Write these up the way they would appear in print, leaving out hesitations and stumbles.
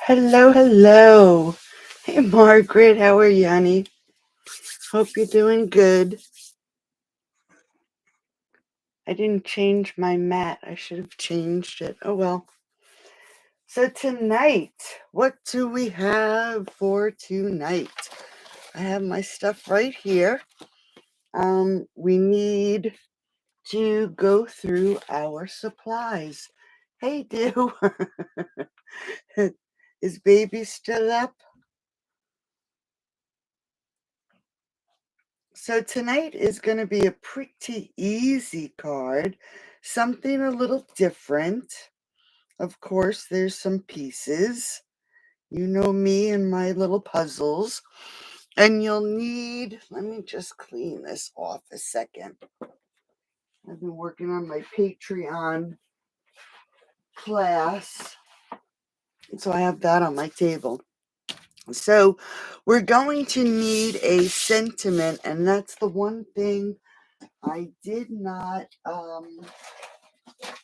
Hello, hello. Hey, Margaret, how are you, honey? Hope you're doing good. I didn't change my mat. I should have changed it. Oh, well. So, tonight, what do we have for tonight? I have my stuff right here. We need to go through our supplies. Hey, do. Is baby still up? So tonight is going to be a pretty easy card, something a little different. Of course, there's some pieces. You know me and my little puzzles. And you'll need, let me just clean this off a second. I've been working on my Patreon class, so I have that on my table. So we're going to need a sentiment, and that's the one thing I did not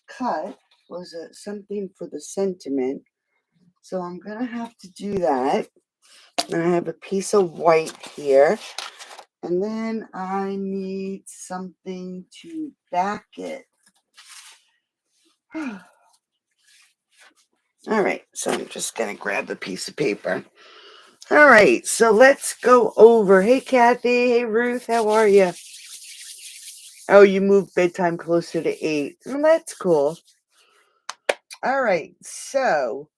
cut, was something for the sentiment. So I'm going to have to do that. And I have a piece of white here. And then I need something to back it. All right, so I'm just going to grab a piece of paper. All right, so let's go over. Hey, Kathy. Hey, Ruth. How are you? Oh, you moved bedtime closer to 8. Well, that's cool. All right, so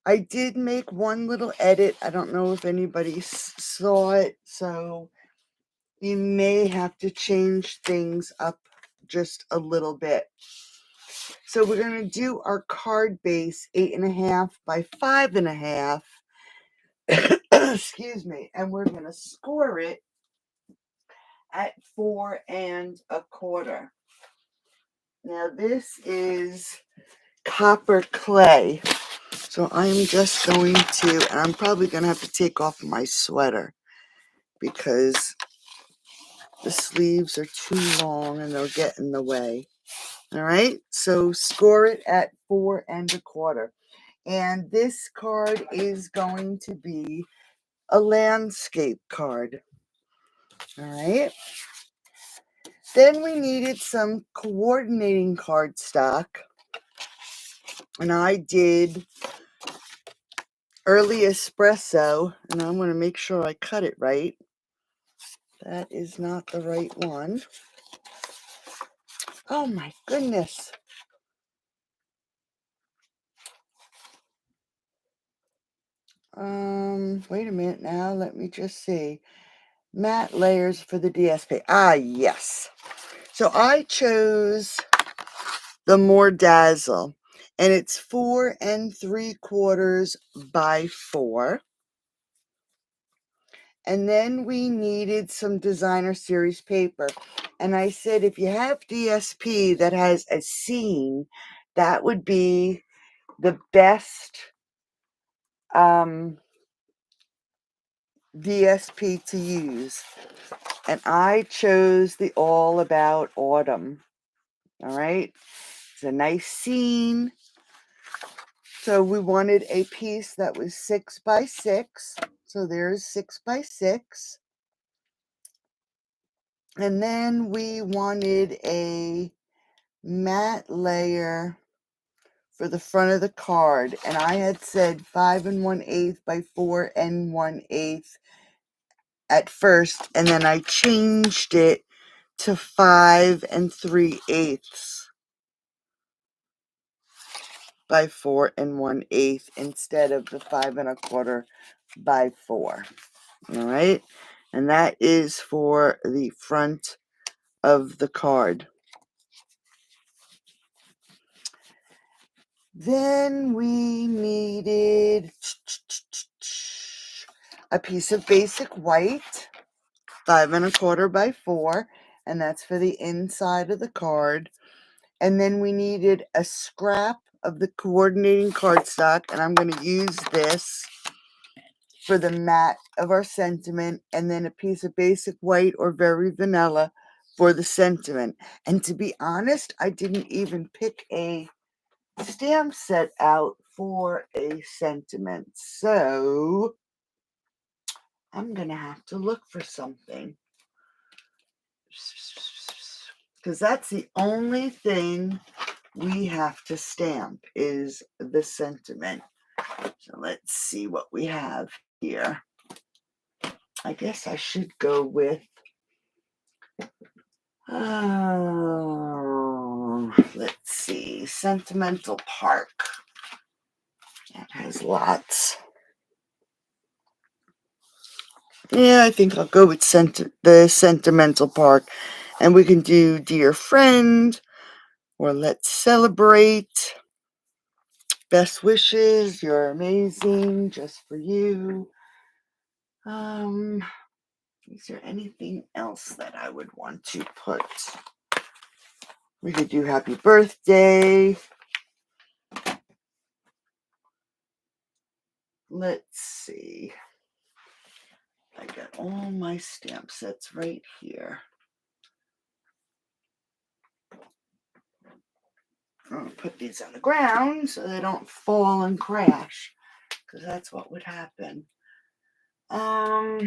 I did make one little edit. I don't know if anybody saw it, so you may have to change things up just a little bit. So we're going to do our card base 8.5 by 5.5. Excuse me. And we're going to score it at 4.25. Now this is copper clay. So I'm just going to, and I'm probably going to have to take off my sweater because the sleeves are too long and they'll get in the way. All right, so score it at 4.25. And this card is going to be a landscape card. All right. Then we needed some coordinating cardstock. And I did early espresso, and I'm going to make sure I cut it right. That is not the right one. Oh my goodness. Wait a minute now. Let me just see. Matte layers for the DSP. Ah, yes. So I chose the More Dazzle, and it's 4.75 by 4. And then we needed some designer series paper. And I said, if you have DSP that has a scene, that would be the best DSP to use. And I chose the All About Autumn. All right. It's a nice scene. So we wanted a piece that was 6 by 6. So there's 6 by 6. And then we wanted a matte layer for the front of the card. And I had said 5 1/8 by 4 1/8 at first. And then I changed it to 5 3/8 by 4 1/8 instead of the 5 1/4 by 4. All right. And that is for the front of the card. Then we needed a piece of basic white, 5 1/4 by 4, and that's for the inside of the card. And then we needed a scrap of the coordinating cardstock, and I'm going to use this for the mat of our sentiment, and then a piece of basic white or very vanilla for the sentiment. And to be honest, I didn't even pick a stamp set out for a sentiment. So I'm going to have to look for something. Because that's the only thing we have to stamp is the sentiment. So let's see what we have here. I guess I should go with, let's see, Sentimental Park. That has lots. Yeah, I think I'll go with the Sentimental Park. And we can do Dear Friend, or Let's Celebrate. Best wishes, you're amazing, just for you. Is there anything else that I would want to put? We could do happy birthday. Let's see. I got all my stamp sets right here. I'm going to put these on the ground so they don't fall and crash, because that's what would happen. All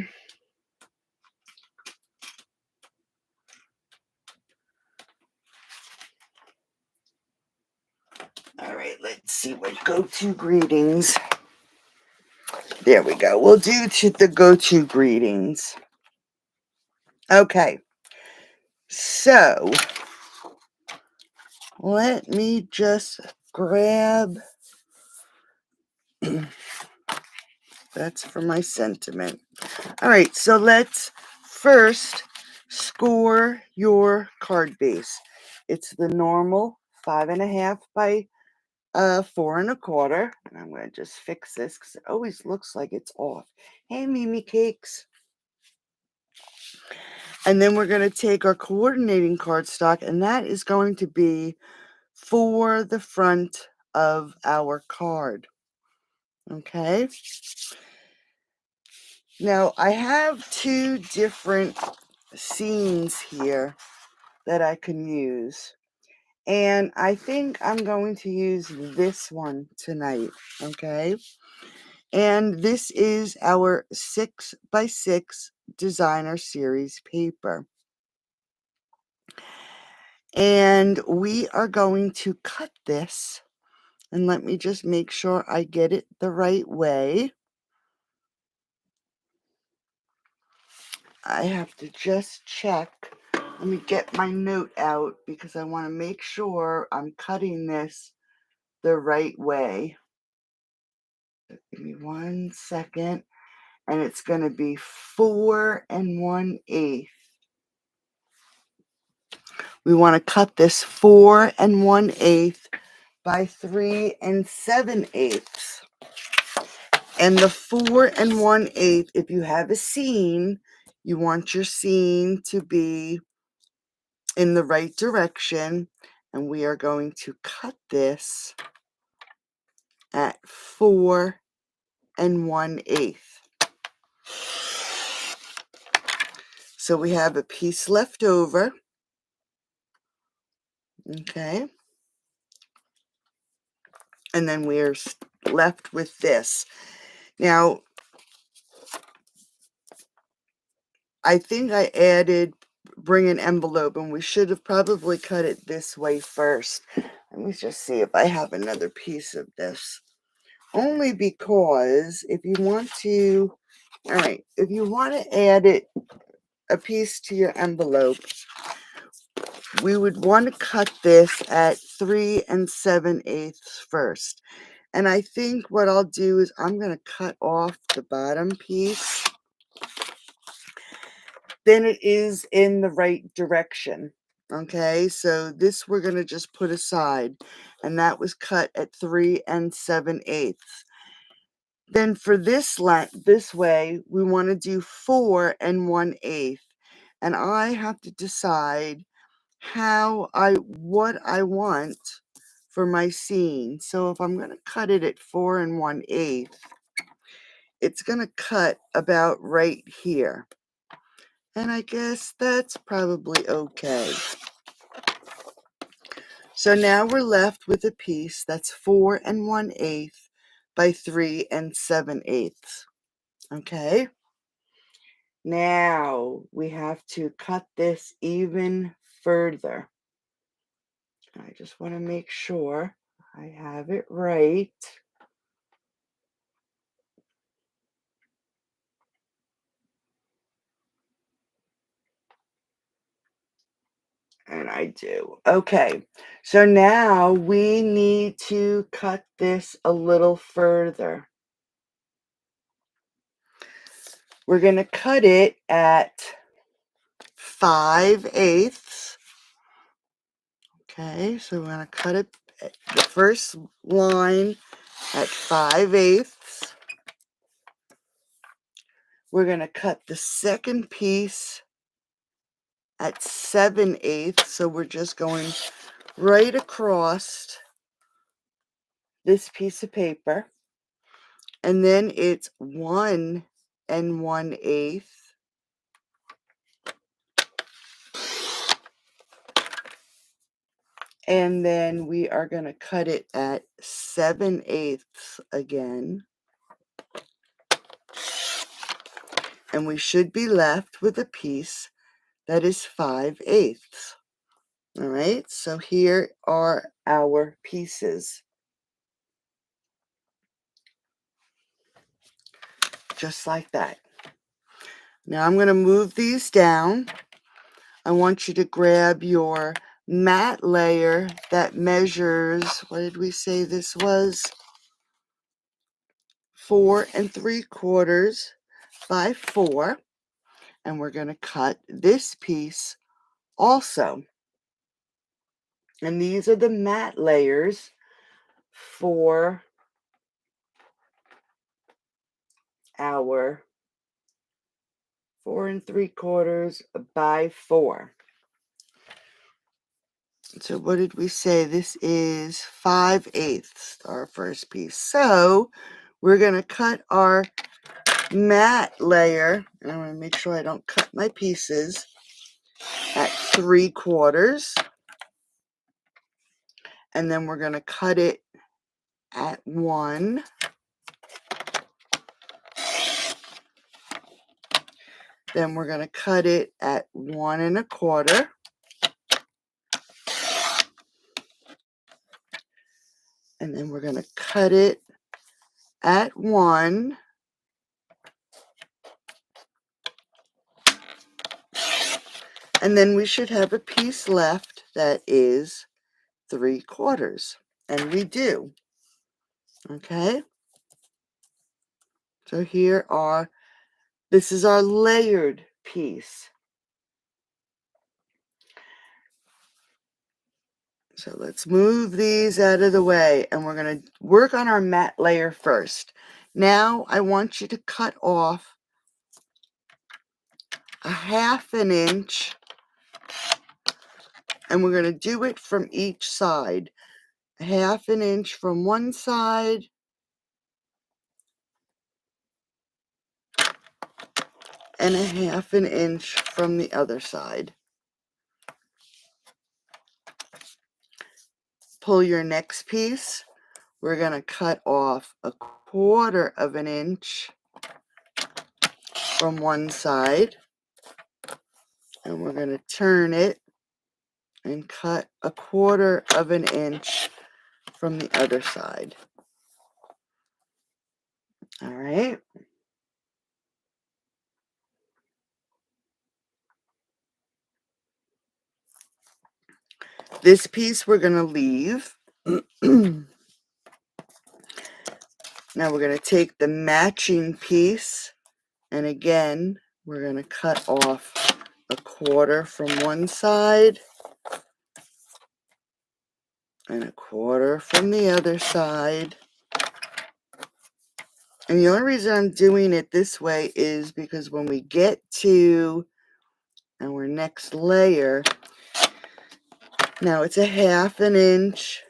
right, let's see what go-to greetings. There we go. We'll do the go-to greetings. Okay. So, let me just grab, that's for my sentiment. All right, so let's first score your card base. It's the normal 5.5 by 4 1/4. And I'm going to just fix this because it always looks like it's off. Hey, Mimi Cakes. And then we're going to take our coordinating cardstock, and that is going to be for the front of our card. Okay. Now, I have 2 different scenes here that I can use. And I think I'm going to use this one tonight. Okay. And this is our 6 by 6 designer series paper. And we are going to cut this. And let me just make sure I get it the right way. I have to just check. Let me get my note out because I want to make sure I'm cutting this the right way. Give me 1 second. And it's going to be 4 1/8. We want to cut this 4 1/8 by 3 7/8. And the 4 1/8, if you have a seam, you want your seam to be in the right direction. And we are going to cut this at 4 1/8. So we have a piece left over. Okay. And then we're left with this. Now, I think I added bring an envelope, and we should have probably cut it this way first. Let me just see if I have another piece of this. Only because if you want to, all right, if you want to add it, a piece to your envelope, we would want to cut this at 3 7/8 first. And I think what I'll do is I'm going to cut off the bottom piece. Then it is in the right direction. Okay, so this we're going to just put aside. And that was cut at 3 7/8. Then for this way, we want to do 4 1/8. And I have to decide what I want for my scene. So if I'm going to cut it at 4 1/8, it's going to cut about right here. And I guess that's probably okay. So now we're left with a piece that's 4 1/8 by 3 7/8. Okay. Now we have to cut this even further. I just want to make sure I have it right. And I do. Okay. So now we need to cut this a little further. We're going to cut it at 5/8. Okay, so we're going to cut it the first line at 5/8. We're going to cut the second piece at 7/8. So we're just going right across this piece of paper. And then it's 1 1/8. And then we are going to cut it at 7/8 again. And we should be left with a piece that is 5/8. All right, so here are our pieces. Just like that. Now I'm going to move these down. I want you to grab your matte layer that measures, what did we say this was? 4 3/4 by 4. And we're going to cut this piece also. And these are the matte layers for our 4 3/4 by 4. So what did we say? This is 5/8, our first piece. So we're going to cut our matte layer, and I want to make sure I don't cut my pieces, at 3/4. And then we're going to cut it at 1. Then we're going to cut it at 1 1/4. And then we're going to cut it at 1. And then we should have a piece left that is 3/4. And we do. Okay. So this is our layered piece. So let's move these out of the way, and we're going to work on our matte layer first. Now I want you to cut off a 1/2 inch, and we're going to do it from each side. 1/2 inch from one side, and 1/2 inch from the other side. Pull your next piece. We're going to cut off 1/4 inch from one side, and we're going to turn it and cut 1/4 inch from the other side. All right. This piece we're going to leave. Now we're going to take the matching piece, and again, we're going to cut off 1/4 from one side and 1/4 from the other side. And the only reason I'm doing it this way is because when we get to our next layer, now it's 1/2 inch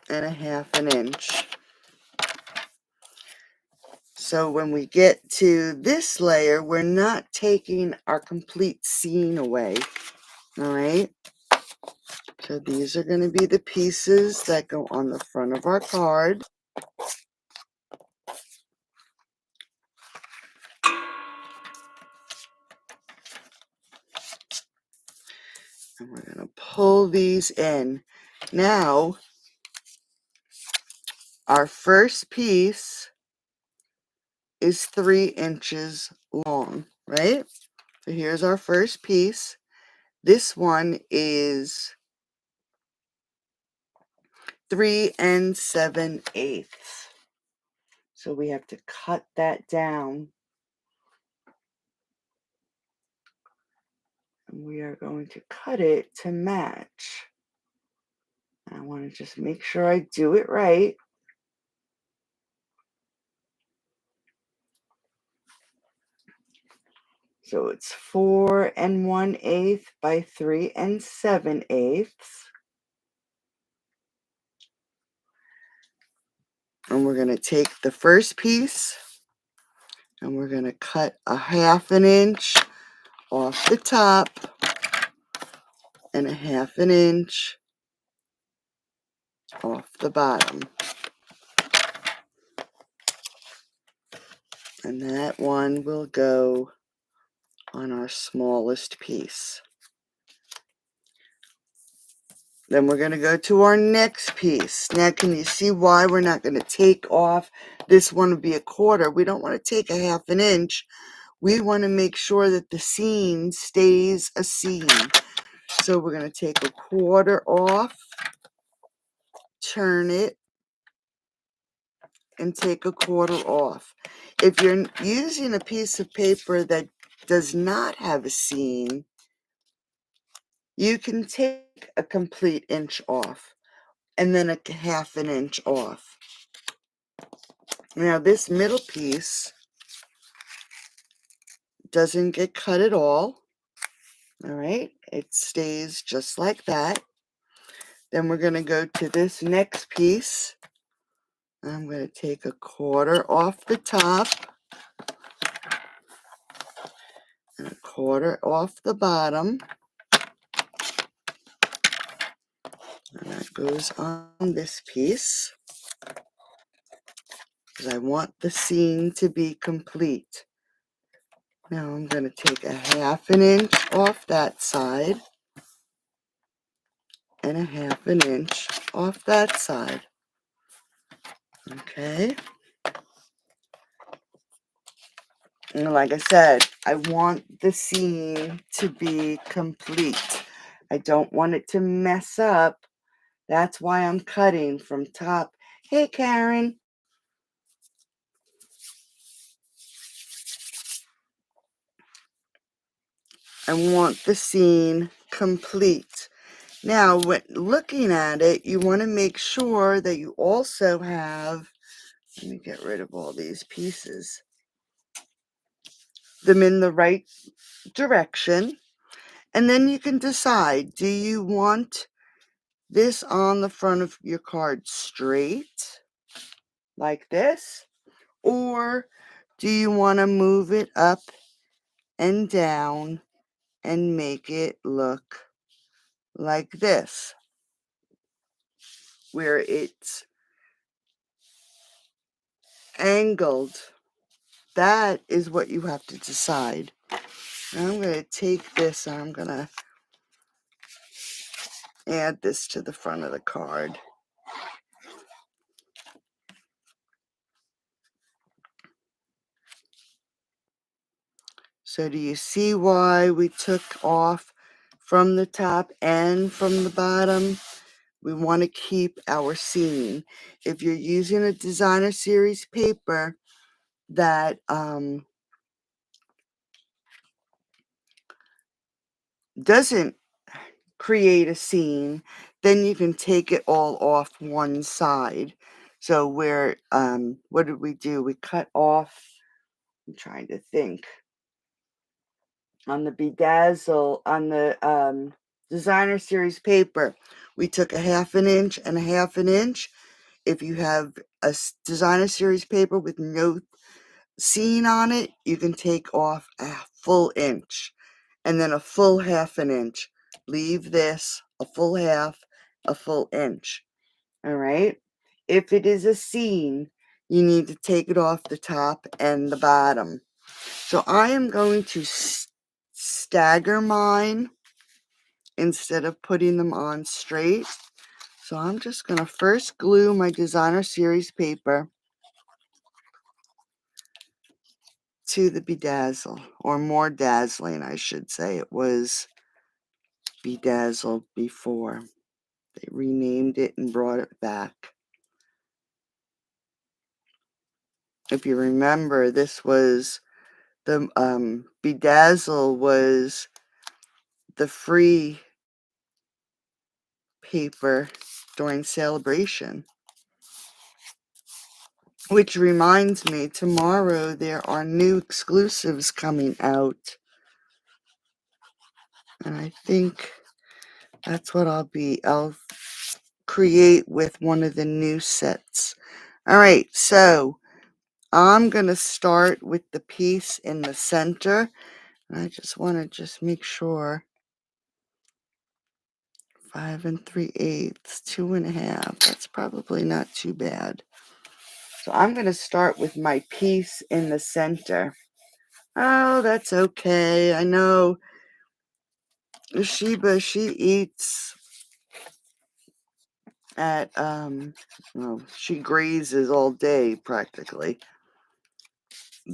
and 1/2 inch. So when we get to this layer, we're not taking our complete scene away. All right. So these are going to be the pieces that go on the front of our card. And we're going to pull these in. Now, our first piece is 3 inches long, right? So here's our first piece. This one is 3 7/8. So we have to cut that down. And we are going to cut it to match. I want to just make sure I do it right. So it's 4 1/8 by 3 7/8. And we're going to take the first piece and we're going to cut a 1/2 inch off the top and a 1/2 inch off the bottom. And that one will go on our smallest piece. Then we're going to go to our next piece. Now, can you see why we're not going to take off? This one would be 1/4. We don't want to take a 1/2 inch. We want to make sure that the seam stays a seam. So we're going to take 1/4 off, turn it, and take 1/4 off. If you're using a piece of paper that does not have a seam, you can take a complete inch off and then a 1/2 inch off. Now this middle piece doesn't get cut at all. All right, it stays just like that. Then we're going to go to this next piece. I'm going to take 1/4 off the top and 1/4 off the bottom. And that goes on this piece because I want the seam to be complete. Now I'm going to take a 1/2 inch off that side and a 1/2 inch off that side. Okay. And like I said, I want the seam to be complete. I don't want it to mess up. That's why I'm cutting from top. Hey, Karen. I want the seam complete. Now, when looking at it, you want to make sure that you also have, let me get rid of all these pieces, them in the right direction. And then you can decide, do you want this on the front of your card straight, like this? Or do you want to move it up and down and make it look like this, where it's angled? That is what you have to decide. Now I'm going to take this and I'm going to add this to the front of the card. So do you see why we took off from the top and from the bottom? We want to keep our seam. If you're using a designer series paper that doesn't create a seam, then you can take it all off one side. So where, what did we do? We cut off, I'm trying to think, on the bedazzle, on the designer series paper, we took a 1/2 inch and a 1/2 inch. If you have a designer series paper with no seam on it, you can take off a full inch and then a full 1/2 inch. Leave this a full half, a full inch. All right. If it is a seam, you need to take it off the top and the bottom. So I am going to stagger mine instead of putting them on straight. So I'm just going to first glue my designer series paper to the bedazzle, or more dazzling, I should say. It was bedazzled before. They renamed it and brought it back. If you remember, this was the bedazzle was the free paper during Celebration. Which reminds me, tomorrow there are new exclusives coming out. And I think that's what I'll create with one of the new sets. All right, so I'm going to start with the piece in the center. And I just want to just make sure 5 3/8, 2.5. That's probably not too bad. So I'm going to start with my piece in the center. Oh, that's okay. I know Sheba, she eats at, well, she grazes all day practically.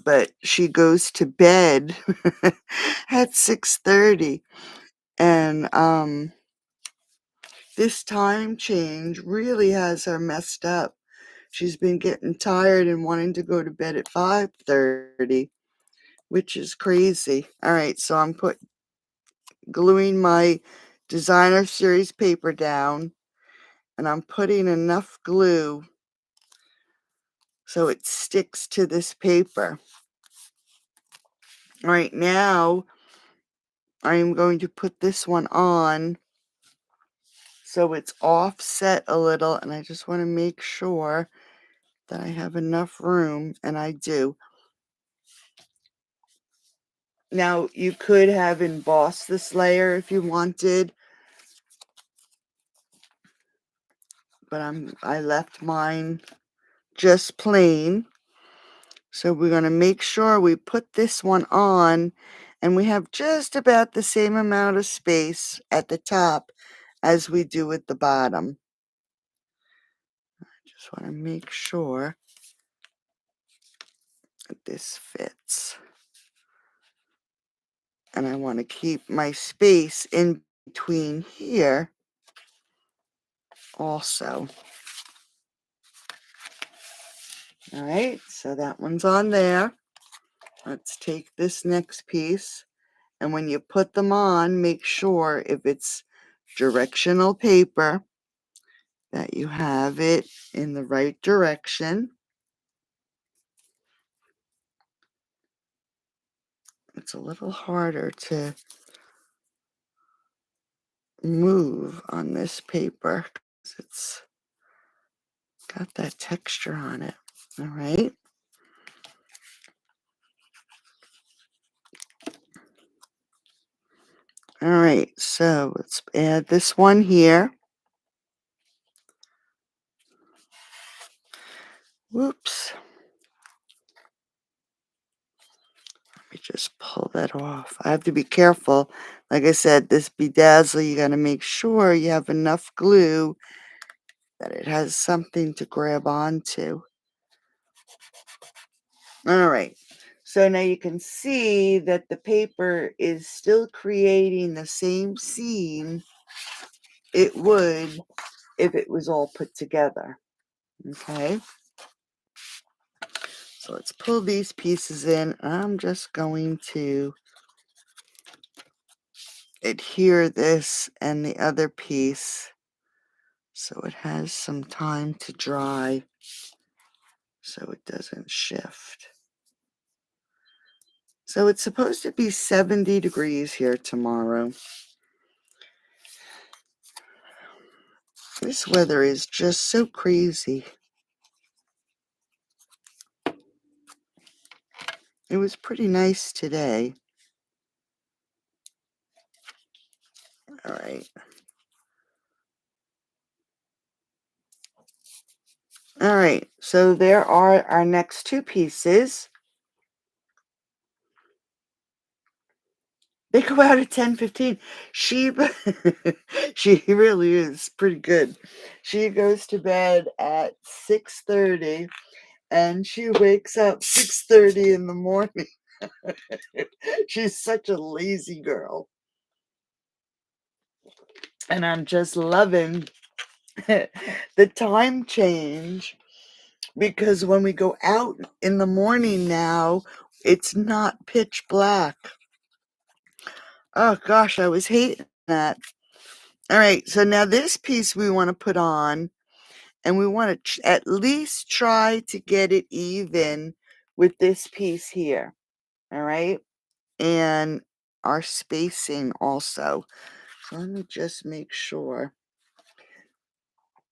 But she goes to bed at 6:30. And this time change really has her messed up. She's been getting tired and wanting to go to bed at 5:30, which is crazy. All right, so I'm gluing my designer series paper down, and I'm putting enough glue so it sticks to this paper. All right, now I'm going to put this one on so it's offset a little, and I just want to make sure that I have enough room, and I do. Now, you could have embossed this layer if you wanted, but I left mine just plain. So we're going to make sure we put this one on, and we have just about the same amount of space at the top as we do at the bottom. I just want to make sure that this fits. And I want to keep my space in between here also. All right, so that one's on there. Let's take this next piece, and when you put them on, make sure if it's directional paper that you have it in the right direction. It's a little harder to move on this paper because it's got that texture on it. All right. All right, so let's add this one here. Whoops. Let me just pull that off. I have to be careful. Like I said, this bedazzle, you got to make sure you have enough glue that it has something to grab onto. All right. So now you can see that the paper is still creating the same seam it would if it was all put together. Okay. So let's pull these pieces in. I'm just going to adhere this and the other piece so it has some time to dry so it doesn't shift. So it's supposed to be 70 degrees here tomorrow. This weather is just so crazy. It was pretty nice today. All right. All right, so there are our next two pieces. They go out at 10:15. She she really is pretty good. She goes to bed at 6:30 and she wakes up 6:30 in the morning. She's such a lazy girl. And I'm just loving the time change because when we go out in the morning now, it's not pitch black. Oh gosh, I was hating that. All right, so now this piece we want to put on, and we want to at least try to get it even with this piece here. All right, and our spacing also. So let me just make sure.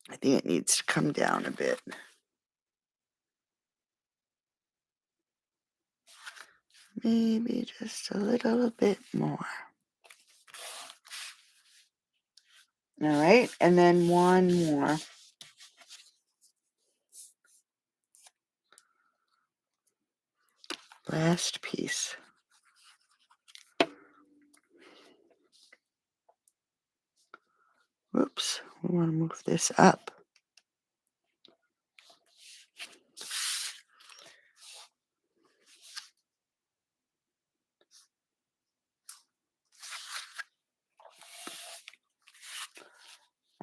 I think it needs to come down a bit. Maybe just a little bit more. All right, and then one more. Last piece. Whoops, we want to move this up.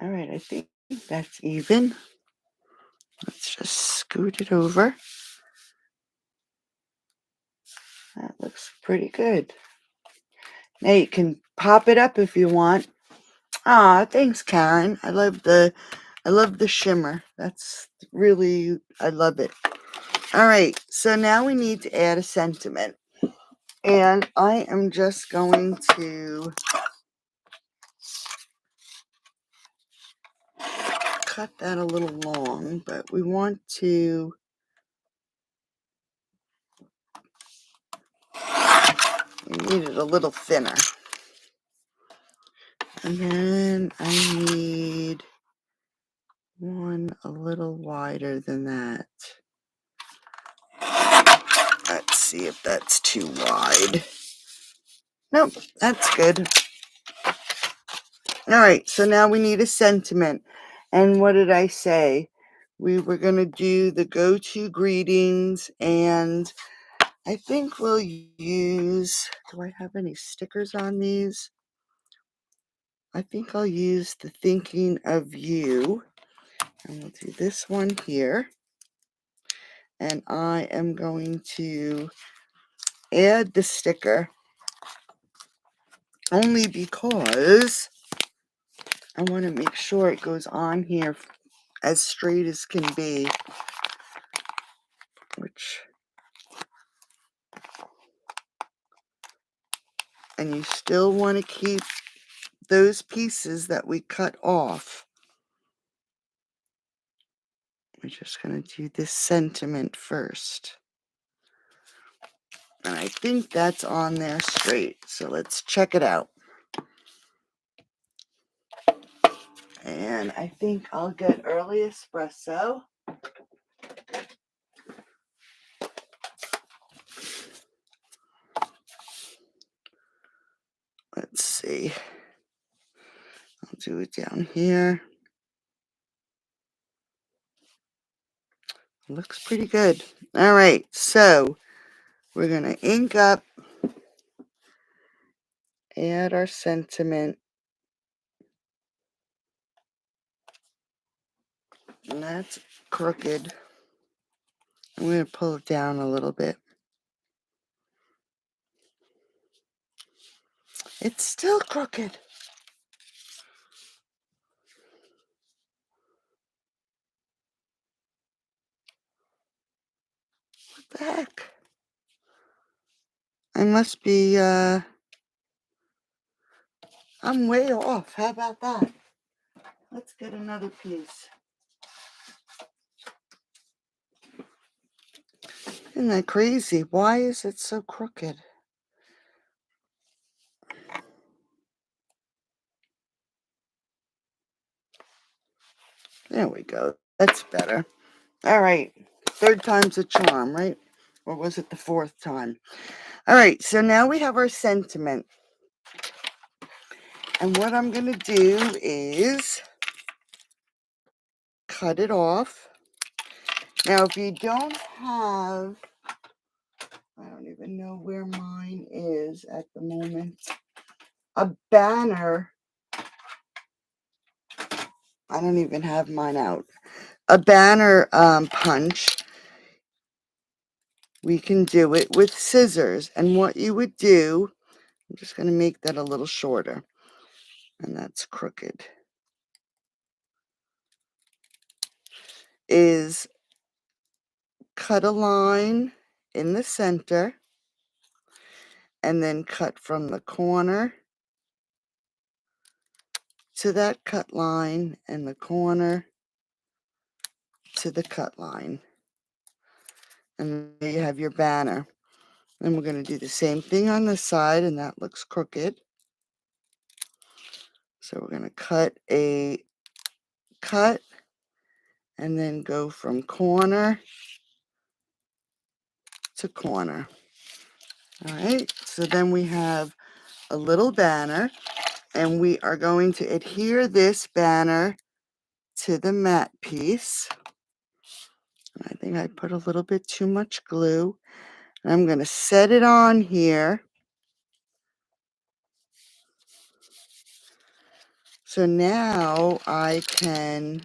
All right, I think that's even. Let's just scoot it over. That looks pretty good. Now you can pop it up if you want. Ah, thanks, Karen. I love the shimmer. That's really, I love it. All right, so now we need to add a sentiment. And I am just going to cut that a little long, but we want to need it a little thinner. And then I need one a little wider than that. Let's see if that's too wide. Nope, that's good. All right, so now we need a sentiment. And what did I say? We were going to do the go-to greetings, and I think we'll use, do I have any stickers on these? I think I'll use the thinking of you. And we'll do this one here. And I am going to add the sticker only because I want to make sure it goes on here as straight as can be, and you still want to keep those pieces that we cut off. We're just going to do this sentiment first. And I think that's on there straight. So let's check it out. And I think I'll get early espresso. Let's see. I'll do it down here. Looks pretty good. All right, so we're going to ink up, add our sentiment. And that's crooked. I'm going to pull it down a little bit. It's still crooked. What the heck? I must be, I'm way off. How about that? Let's get another piece. Isn't that crazy? Why is it so crooked? There we go. That's better. All right, third time's a charm, right? Or was it the fourth time? All right, so now we have our sentiment. And what I'm going to do is cut it off. Now, if you don't have, I don't even know where mine is at the moment, a banner. I don't even have mine out. A banner punch. We can do it with scissors. And what you would do, I'm just going to make that a little shorter. And that's crooked. Is cut a line in the center and then cut from the corner to that cut line and the corner to the cut line. And there you have your banner. Then we're going to do the same thing on this side, and that looks crooked. So we're going to cut a cut and then go from corner to corner. All right, so then we have a little banner, and we are going to adhere this banner to the mat piece. I think I put a little bit too much glue. And I'm going to set it on here. So now I can,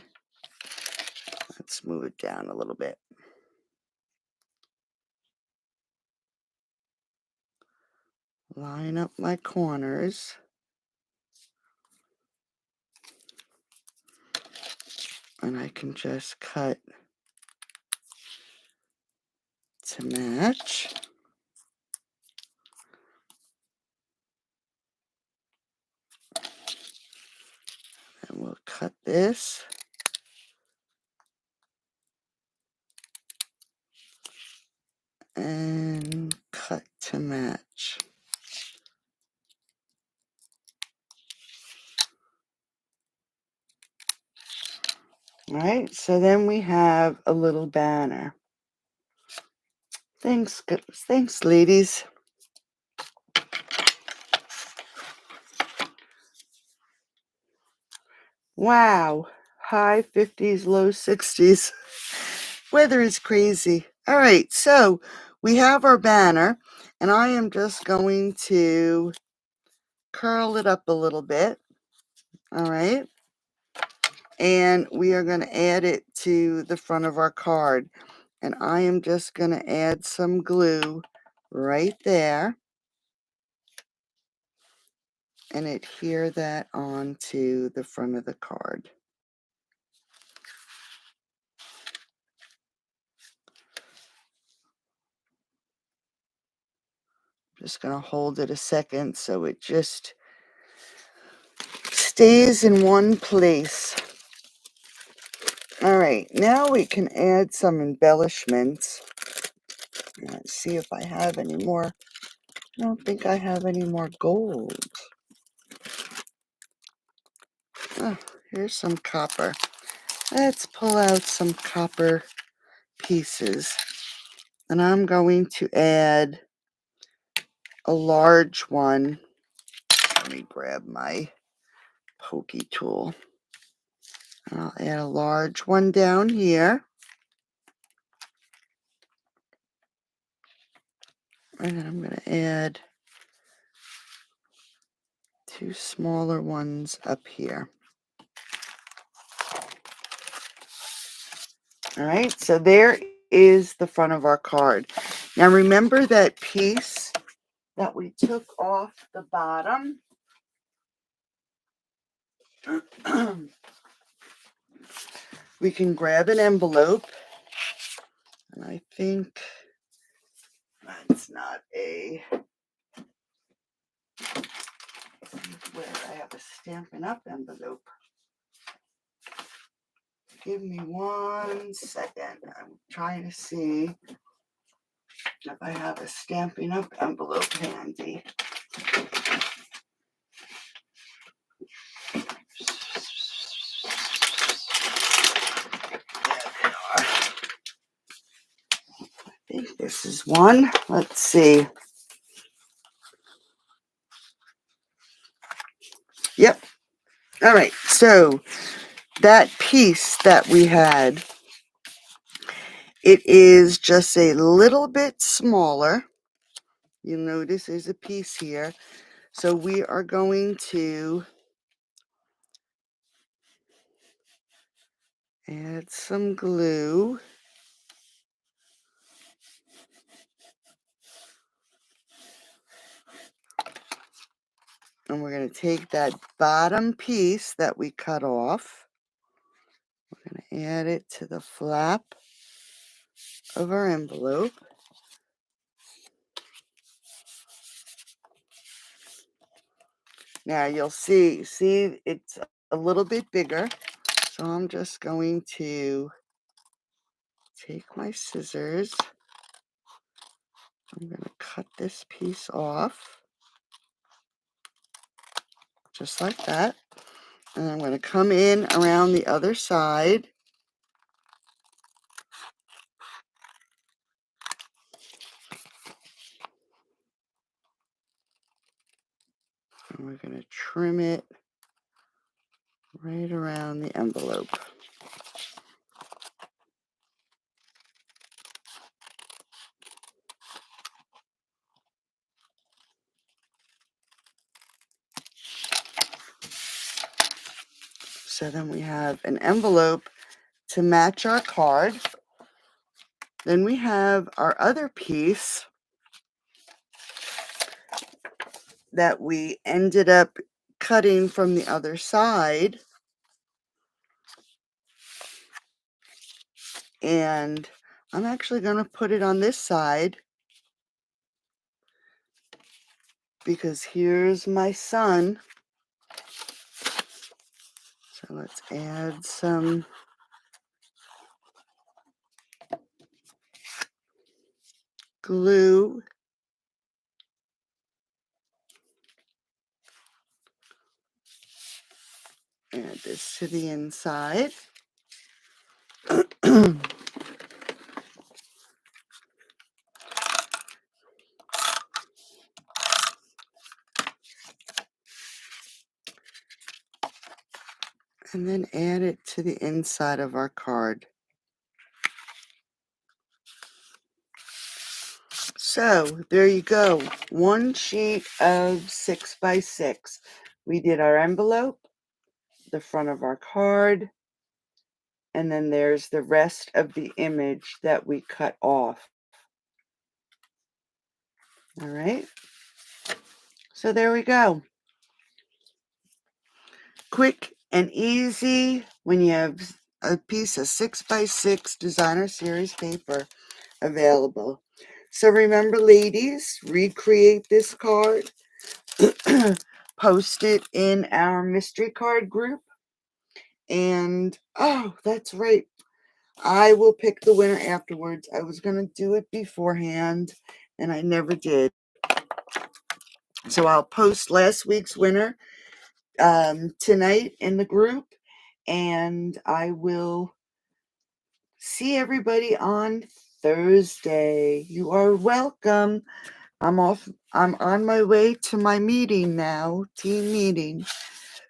let's move it down a little bit. Line up my corners. And I can just cut to match. And we'll cut this. And cut to match. All right, so then we have a little banner. Thanks, ladies. Wow, high 50s, low 60s. Weather is crazy. All right, so we have our banner, and I am just going to curl it up a little bit. All right. And we are going to add it to the front of our card. And I am just going to add some glue right there and adhere that onto the front of the card. Just going to hold it a second so it just stays in one place. All right, now we can add some embellishments. Let's see if I have any more. I don't think I have any more gold. Oh, here's some copper. Let's pull out some copper pieces. And I'm going to add a large one. Let me grab my pokey tool. And I'll add a large one down here. And then I'm going to add 2 smaller ones up here. All right, so there is the front of our card. Now remember that piece that we took off the bottom? We can grab an envelope, and I think that's not a, where I have a Stampin' Up! Envelope. Give me 1 second. I'm trying to see if I have a Stampin' Up! Envelope handy. There they are. is one. Let's see. Yep. All right. So that piece that we had, it is just a little bit smaller. You'll notice there's a piece here. So we are going to add some glue. And we're going to take that bottom piece that we cut off. We're going to add it to the flap of our envelope. Now you'll see it's a little bit bigger. So I'm just going to take my scissors. I'm going to cut this piece off. Just like that. And I'm going to come in around the other side. And we're going to trim it right around the envelope. So then we have an envelope to match our card. Then we have our other piece that we ended up cutting from the other side. And I'm actually going to put it on this side because here's my son. So let's add some glue. Add this to the inside. And then add it to the inside of our card. So there you go. One sheet of 6x6. We did our envelope, the front of our card, and then there's the rest of the image that we cut off. All right. So there we go. Quick and easy when you have a piece of 6x6 designer series paper available. So remember, ladies, recreate this card, post it in our mystery card group, and oh, that's right, I will pick the winner afterwards. I was going to do it beforehand, and I never did. So I'll post last week's winner tonight in the group, and I will see everybody on Thursday. You are welcome. I'm on my way to my meeting now, team meeting.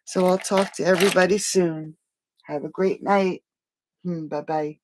So I'll talk to everybody soon. Have a great night. Bye-bye.